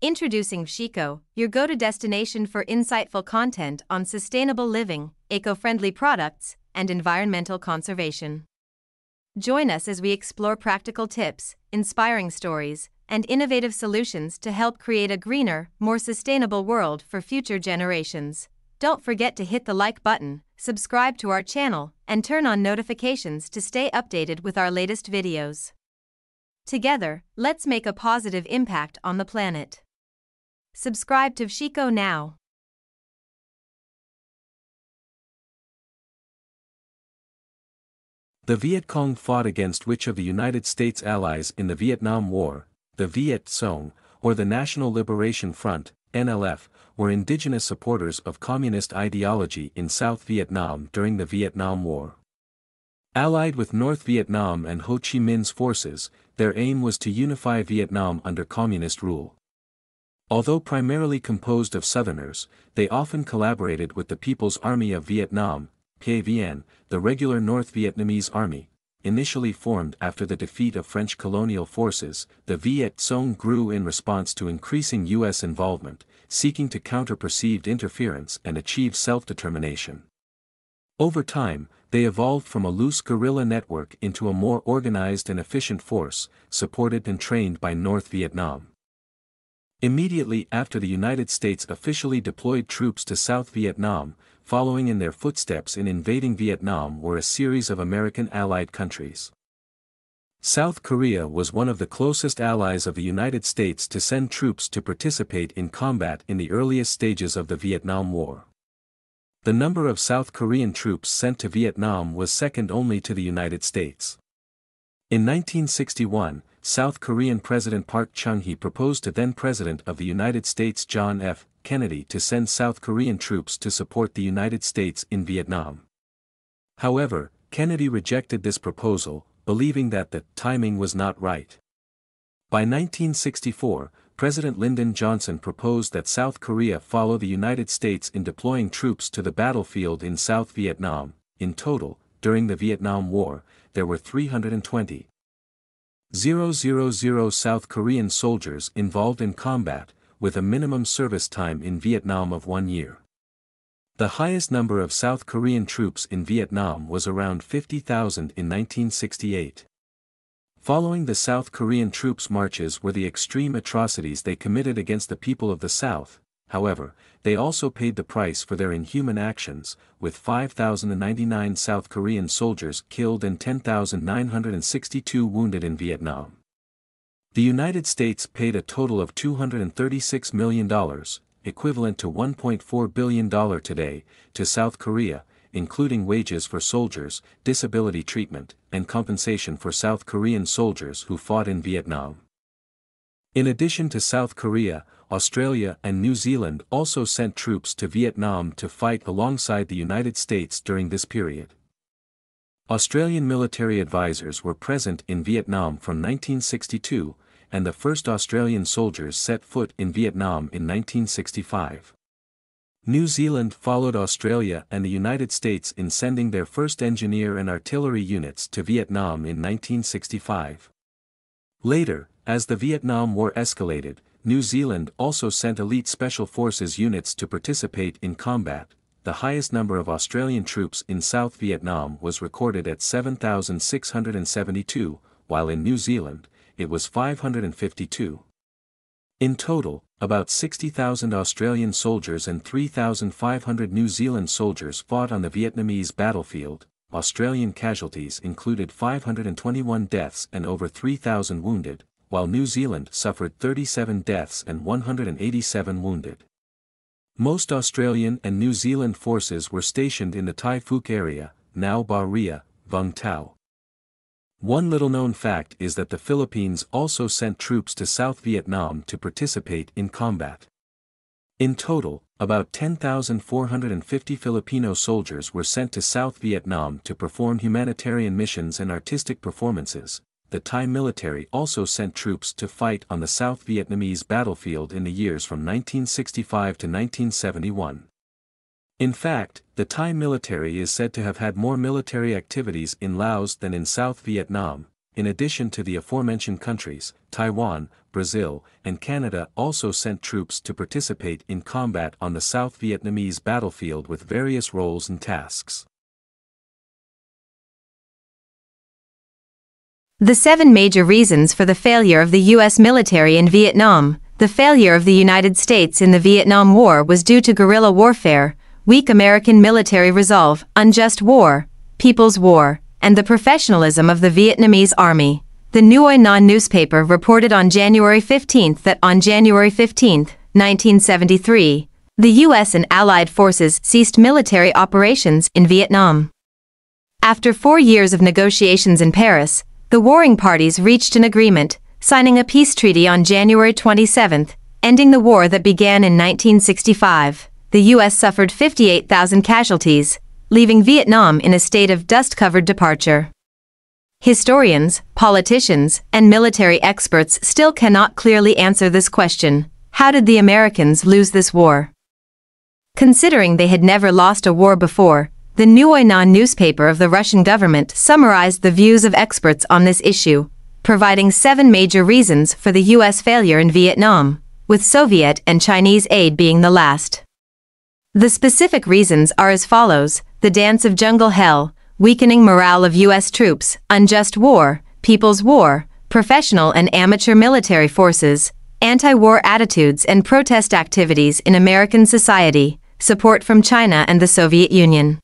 Introducing Vietcong, your go-to destination for insightful content on sustainable living, eco-friendly products, and environmental conservation. Join us as we explore practical tips, inspiring stories, and innovative solutions to help create a greener, more sustainable world for future generations. Don't forget to hit the like button, subscribe to our channel, and turn on notifications to stay updated with our latest videos. Together, let's make a positive impact on the planet. Subscribe to Vietcong now. The Viet Cong fought against which of the United States allies in the Vietnam War? The Viet Cong, or the National Liberation Front, NLF, were indigenous supporters of communist ideology in South Vietnam during the Vietnam War. Allied with North Vietnam and Ho Chi Minh's forces, their aim was to unify Vietnam under communist rule. Although primarily composed of Southerners, they often collaborated with the People's Army of Vietnam, PAVN, the regular North Vietnamese army. Initially formed after the defeat of French colonial forces, the Viet Cong grew in response to increasing U.S. involvement, seeking to counter perceived interference and achieve self-determination. Over time, they evolved from a loose guerrilla network into a more organized and efficient force, supported and trained by North Vietnam. Immediately after the United States officially deployed troops to South Vietnam, following in their footsteps in invading Vietnam were a series of American allied countries. South Korea was one of the closest allies of the United States to send troops to participate in combat in the earliest stages of the Vietnam War. The number of South Korean troops sent to Vietnam was second only to the United States. In 1961, South Korean President Park Chung-hee proposed to then-President of the United States John F. Kennedy to send South Korean troops to support the United States in Vietnam. However, Kennedy rejected this proposal, believing that the timing was not right. By 1964, President Lyndon Johnson proposed that South Korea follow the United States in deploying troops to the battlefield in South Vietnam. In total, during the Vietnam War, there were 320,000 South Korean soldiers involved in combat, with a minimum service time in Vietnam of 1 year. The highest number of South Korean troops in Vietnam was around 50,000 in 1968. Following the South Korean troops' marches were the extreme atrocities they committed against the people of the South. However, they also paid the price for their inhuman actions, with 5,099 South Korean soldiers killed and 10,962 wounded in Vietnam. The United States paid a total of $236 million, equivalent to $1.4 billion today, to South Korea, including wages for soldiers, disability treatment, and compensation for South Korean soldiers who fought in Vietnam. In addition to South Korea, Australia and New Zealand also sent troops to Vietnam to fight alongside the United States during this period. Australian military advisors were present in Vietnam from 1962, and the first Australian soldiers set foot in Vietnam in 1965. New Zealand followed Australia and the United States in sending their first engineer and artillery units to Vietnam in 1965. Later, as the Vietnam War escalated, New Zealand also sent elite Special Forces units to participate in combat. The highest number of Australian troops in South Vietnam was recorded at 7,672, while in New Zealand, it was 552. In total, about 60,000 Australian soldiers and 3,500 New Zealand soldiers fought on the Vietnamese battlefield. Australian casualties included 521 deaths and over 3,000 wounded, while New Zealand suffered 37 deaths and 187 wounded. Most Australian and New Zealand forces were stationed in the Tai Phuc area, now Ba Ria, Vung Tau. One little-known fact is that the Philippines also sent troops to South Vietnam to participate in combat. In total, about 10,450 Filipino soldiers were sent to South Vietnam to perform humanitarian missions and artistic performances. The Thai military also sent troops to fight on the South Vietnamese battlefield in the years from 1965 to 1971. In fact, the Thai military is said to have had more military activities in Laos than in South Vietnam. in addition to the aforementioned countries, Taiwan, Brazil, and Canada also sent troops to participate in combat on the South Vietnamese battlefield with various roles and tasks. The 7 major reasons for the failure of the U.S. military in Vietnam. The failure of the United States in the Vietnam War was due to guerrilla warfare, weak American military resolve, unjust war, people's war, and the professionalism of the Vietnamese army. The Nguyen Ninh newspaper reported on January 15 that on January 15, 1973, the U.S. and Allied forces ceased military operations in Vietnam. After 4 years of negotiations in Paris, the warring parties reached an agreement, signing a peace treaty on January 27, ending the war that began in 1965. The U.S. suffered 58,000 casualties, leaving Vietnam in a state of dust-covered departure. Historians, politicians, and military experts still cannot clearly answer this question: how did the Americans lose this war? Considering they had never lost a war before, the Nguyen Ninh newspaper of the Russian government summarized the views of experts on this issue, providing 7 major reasons for the U.S. failure in Vietnam, with Soviet and Chinese aid being the last. The specific reasons are as follows: the dance of jungle hell, weakening morale of U.S. troops, unjust war, people's war, professional and amateur military forces, anti-war attitudes and protest activities in American society, support from China and the Soviet Union.